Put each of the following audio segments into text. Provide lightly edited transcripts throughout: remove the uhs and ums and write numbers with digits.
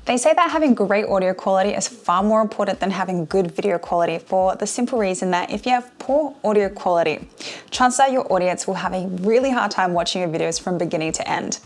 They say that having great audio quality is far more important than having good video quality for the simple reason that if you have poor audio quality, chances are your audience will have a really hard time watching your videos from beginning to end.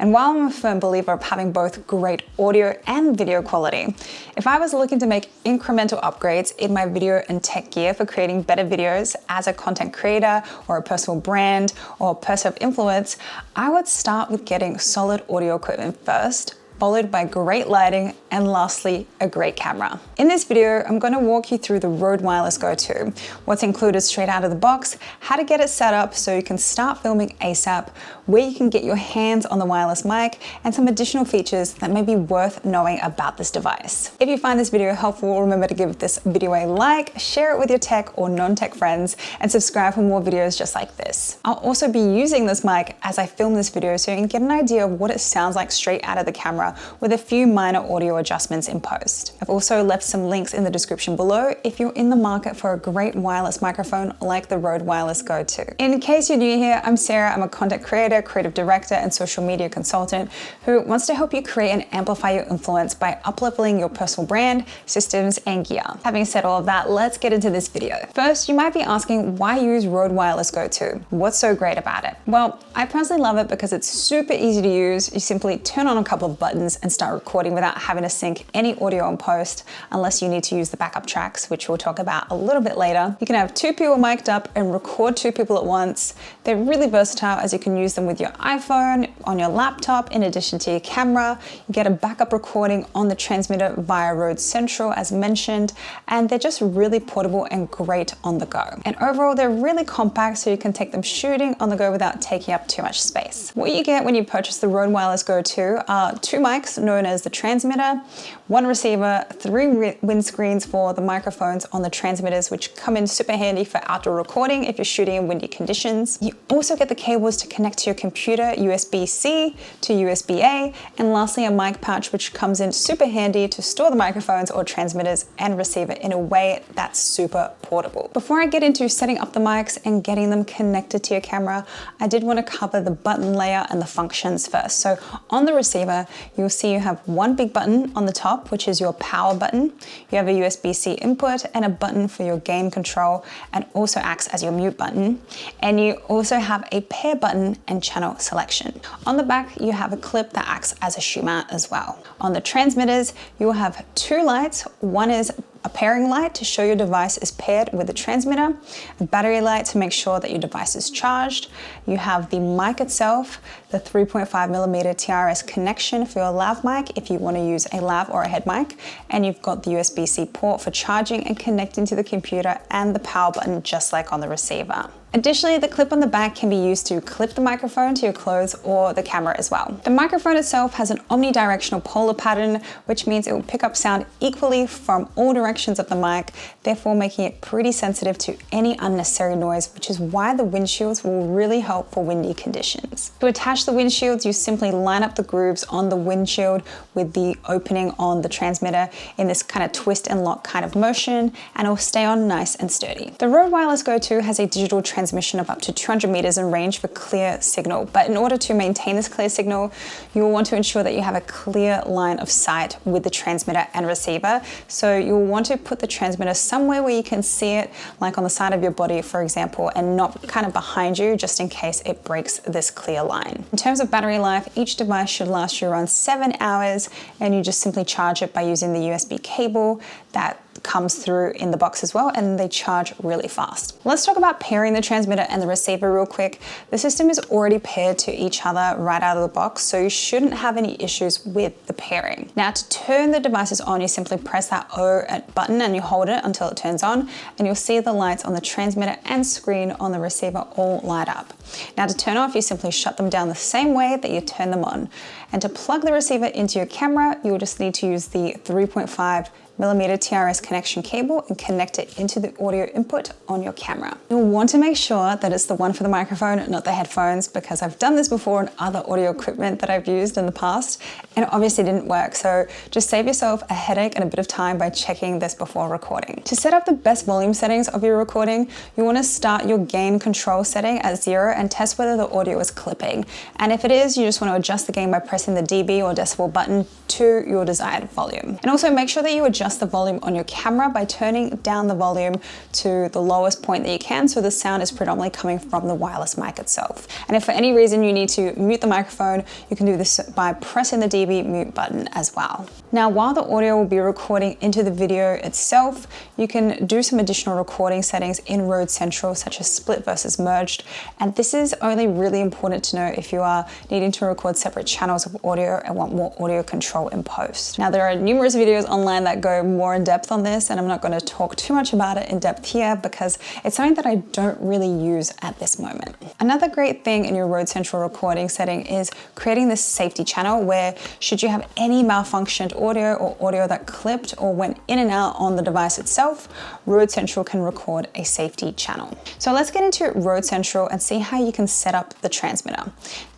And while I'm a firm believer of having both great audio and video quality, if I was looking to make incremental upgrades in my video and tech gear for creating better videos as a content creator or a personal brand or a person of influence, I would start with getting solid audio equipment first, followed by great lighting, and lastly, a great camera. In this video, I'm going to walk you through the Rode Wireless Go 2, what's included straight out of the box, how to get it set up so you can start filming ASAP, where you can get your hands on the wireless mic, and some additional features that may be worth knowing about this device. If you find this video helpful, remember to give this video a like, share it with your tech or non-tech friends, and subscribe for more videos just like this. I'll also be using this mic as I film this video so you can get an idea of what it sounds like straight out of the camera, with a few minor audio adjustments in post. I've also left some links in the description below if you're in the market for a great wireless microphone like the Rode Wireless Go 2. In case you're new here, I'm Sarah. I'm a content creator, creative director, and social media consultant who wants to help you create and amplify your influence by up-leveling your personal brand, systems, and gear. Having said all of that, let's get into this video. First, you might be asking, why use Rode Wireless Go 2? What's so great about it? Well, I personally love it because it's super easy to use. You simply turn on a couple of buttons and start recording without having to sync any audio in post, unless you need to use the backup tracks, which we'll talk about a little bit later. You can have two people mic'd up and record two people at once. They're really versatile as you can use them with your iPhone, on your laptop, in addition to your camera. You get a backup recording on the transmitter via Rode Central, as mentioned, and they're just really portable and great on the go. And overall, they're really compact, so you can take them shooting on the go without taking up too much space. What you get when you purchase the Rode Wireless Go 2 are two mics known as the transmitter, one receiver, three windscreens for the microphones on the transmitters, which come in super handy for outdoor recording if you're shooting in windy conditions. You also get the cables to connect to your computer, USB-C to USB-A, and lastly a mic pouch, which comes in super handy to store the microphones or transmitters and receiver in a way that's super portable. Before I get into setting up the mics and getting them connected to your camera, I did want to cover the button layer and the functions first. So on the receiver, you'll see you have one big button on the top, which is your power button. You have a USB-C input and a button for your gain control, and also acts as your mute button. And you also have a pair button and channel selection. On the back, you have a clip that acts as a shoe mount as well. On the transmitters, you will have two lights. One is a pairing light to show your device is paired with the transmitter, a battery light to make sure that your device is charged. You have the mic itself, the 3.5mm TRS connection for your lav mic if you want to use a lav or a head mic, and you've got the USB-C port for charging and connecting to the computer, and the power button just like on the receiver. Additionally, the clip on the back can be used to clip the microphone to your clothes or the camera as well. The microphone itself has an omnidirectional polar pattern, which means it will pick up sound equally from all directions of the mic, therefore making it pretty sensitive to any unnecessary noise, which is why the windshields will really help for windy conditions. To attach the windshields, you simply line up the grooves on the windshield with the opening on the transmitter in this kind of twist and lock kind of motion, and it will stay on nice and sturdy. The Rode Wireless Go 2 has a digital transmission of up to 200 meters in range for clear signal. But in order to maintain this clear signal, you will want to ensure that you have a clear line of sight with the transmitter and receiver. So you'll want to put the transmitter somewhere where you can see it, like on the side of your body, for example, and not kind of behind you, just in case it breaks this clear line. In terms of battery life, each device should last you around 7 hours, and you just simply charge it by using the USB cable that comes through in the box as well, and they charge really fast. Let's talk about pairing the transmitter and the receiver real quick. The system is already paired to each other right out of the box, so you shouldn't have any issues with the pairing. Now, to turn the devices on, you simply press that O button and you hold it until it turns on, and you'll see the lights on the transmitter and screen on the receiver all light up. Now, to turn off, you simply shut them down the same way that you turn them on. And to plug the receiver into your camera, you'll just need to use the 3.5mm TRS connection cable and connect it into the audio input on your camera. You'll want to make sure that it's the one for the microphone, not the headphones, because I've done this before on other audio equipment that I've used in the past, and it obviously didn't work. So just save yourself a headache and a bit of time by checking this before recording. To set up the best volume settings of your recording, you want to start your gain control setting at 0 and test whether the audio is clipping. And if it is, you just want to adjust the gain by pressing pressing the dB or decibel button to your desired volume. And also make sure that you adjust the volume on your camera by turning down the volume to the lowest point that you can, so the sound is predominantly coming from the wireless mic itself. And if for any reason you need to mute the microphone, you can do this by pressing the dB mute button as well. Now, while the audio will be recording into the video itself, you can do some additional recording settings in Rode Central, such as split versus merged. And this is only really important to know if you are needing to record separate channels of audio and want more audio control in post. Now, there are numerous videos online that go more in depth on this, and I'm not going to talk too much about it in depth here because it's something that I don't really use at this moment. Another great thing in your Rode Central recording setting is creating this safety channel where, should you have any malfunctioned audio or audio that clipped or went in and out on the device itself, Rode Central can record a safety channel. So let's get into Rode Central and see how you can set up the transmitter.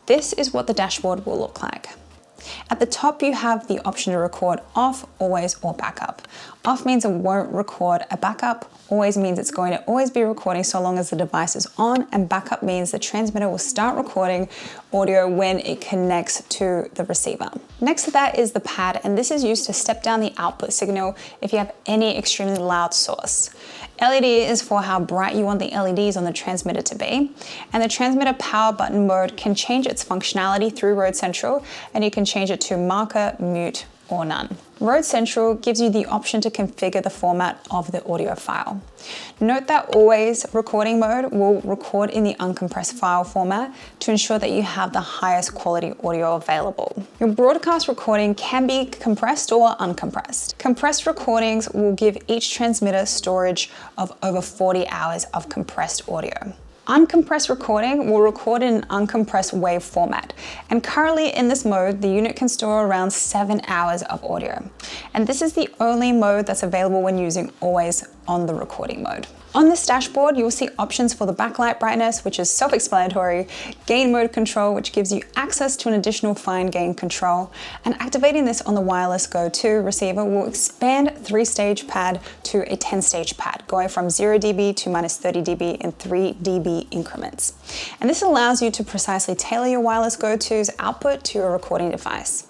This is what the dashboard will look like. At the top, you have the option to record off, always, or backup. Off means it won't record a backup. Always means it's going to always be recording so long as the device is on, and backup means the transmitter will start recording audio when it connects to the receiver. Next to that is the pad, and this is used to step down the output signal if you have any extremely loud source. LED is for how bright you want the LEDs on the transmitter to be, and the transmitter power button mode can change its functionality through Rode Central, and you can change it to marker, mute, or none. Rode Central gives you the option to configure the format of the audio file. Note that always recording mode will record in the uncompressed file format to ensure that you have the highest quality audio available. Your broadcast recording can be compressed or uncompressed. Compressed recordings will give each transmitter storage of over 40 hours of compressed audio. Uncompressed recording will record in an uncompressed wave format. And currently in this mode, the unit can store around 7 hours of audio. And this is the only mode that's available when using always on the recording mode. On this dashboard, you'll see options for the backlight brightness, which is self-explanatory, gain mode control, which gives you access to an additional fine gain control, and activating this on the wireless Go 2 receiver will expand 3-stage pad to a 10-stage pad, going from 0 dB to minus 30 dB in 3 dB increments. And this allows you to precisely tailor your wireless Go 2's output to your recording device.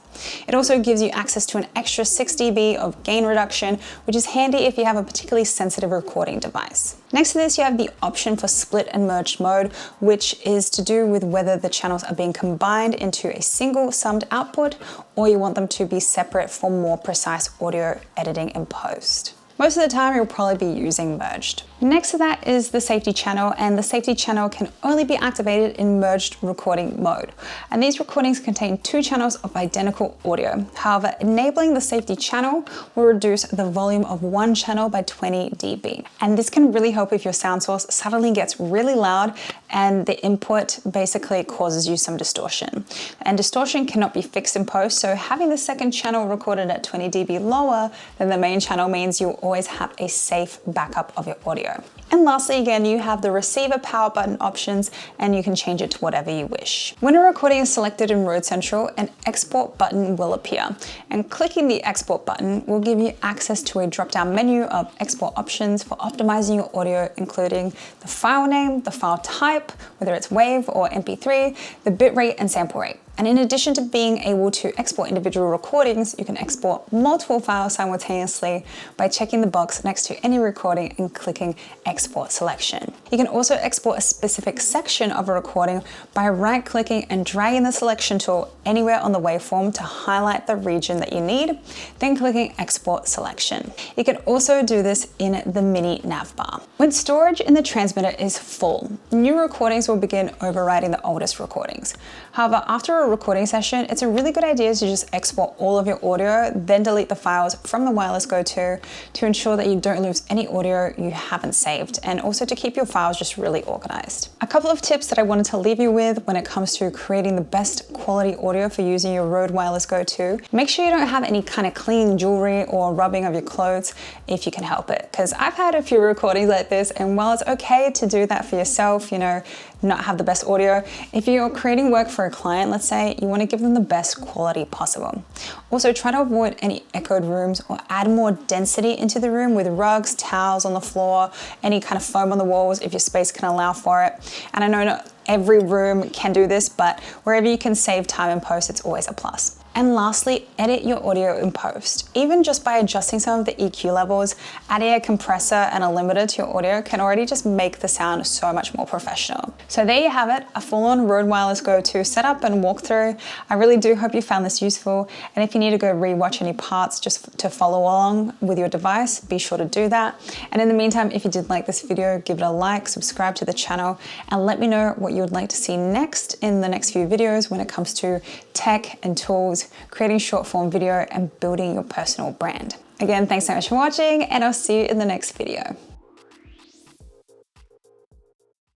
It also gives you access to an extra 6 dB of gain reduction, which is handy if you have a particularly sensitive recording device. Next to this, you have the option for split and merged mode, which is to do with whether the channels are being combined into a single summed output, or you want them to be separate for more precise audio editing in post. Most of the time, you'll probably be using merged. Next to that is the safety channel, and the safety channel can only be activated in merged recording mode. And these recordings contain 2 channels of identical audio. However, enabling the safety channel will reduce the volume of one channel by 20 dB. And this can really help if your sound source suddenly gets really loud and the input basically causes you some distortion. And distortion cannot be fixed in post, so having the second channel recorded at 20 dB lower than the main channel means you'll always have a safe backup of your audio. And lastly, again, you have the receiver power button options, and you can change it to whatever you wish. When a recording is selected in Rode Central, an export button will appear, and clicking the export button will give you access to a drop-down menu of export options for optimizing your audio, including the file name, the file type, whether it's WAV or MP3, the bitrate and sample rate. And in addition to being able to export individual recordings, you can export multiple files simultaneously by checking the box next to any recording and clicking Export Selection. You can also export a specific section of a recording by right-clicking and dragging the selection tool anywhere on the waveform to highlight the region that you need, then clicking Export Selection. You can also do this in the mini navbar. When storage in the transmitter is full, new recordings will begin overriding the oldest recordings. However, after a recording session, it's a really good idea to just export all of your audio, then delete the files from the wireless Go 2 to ensure that you don't lose any audio you haven't saved, and also to keep your files just really organized. A couple of tips that I wanted to leave you with when it comes to creating the best quality audio for using your Rode Wireless Go 2. Make sure you don't have any kind of clean jewelry or rubbing of your clothes if you can help it, because I've had a few recordings like this, and while it's okay to do that for yourself, you know, not have the best audio, if you're creating work for a client, let's say, say, you want to give them the best quality possible. Also, try to avoid any echoed rooms or add more density into the room with rugs, towels on the floor, any kind of foam on the walls if your space can allow for it. And I know not every room can do this, but wherever you can save time in post, it's always a plus. And lastly, edit your audio in post. Even just by adjusting some of the EQ levels, adding a compressor and a limiter to your audio can already just make the sound so much more professional. So there you have it, a full-on Rode Wireless Go 2 setup and walkthrough. I really do hope you found this useful. And if you need to go rewatch any parts just to follow along with your device, be sure to do that. And in the meantime, if you did like this video, give it a like, subscribe to the channel, and let me know what you would like to see next in the next few videos when it comes to tech and tools, creating short form video, and building your personal brand. Again, thanks so much for watching, and I'll see you in the next video.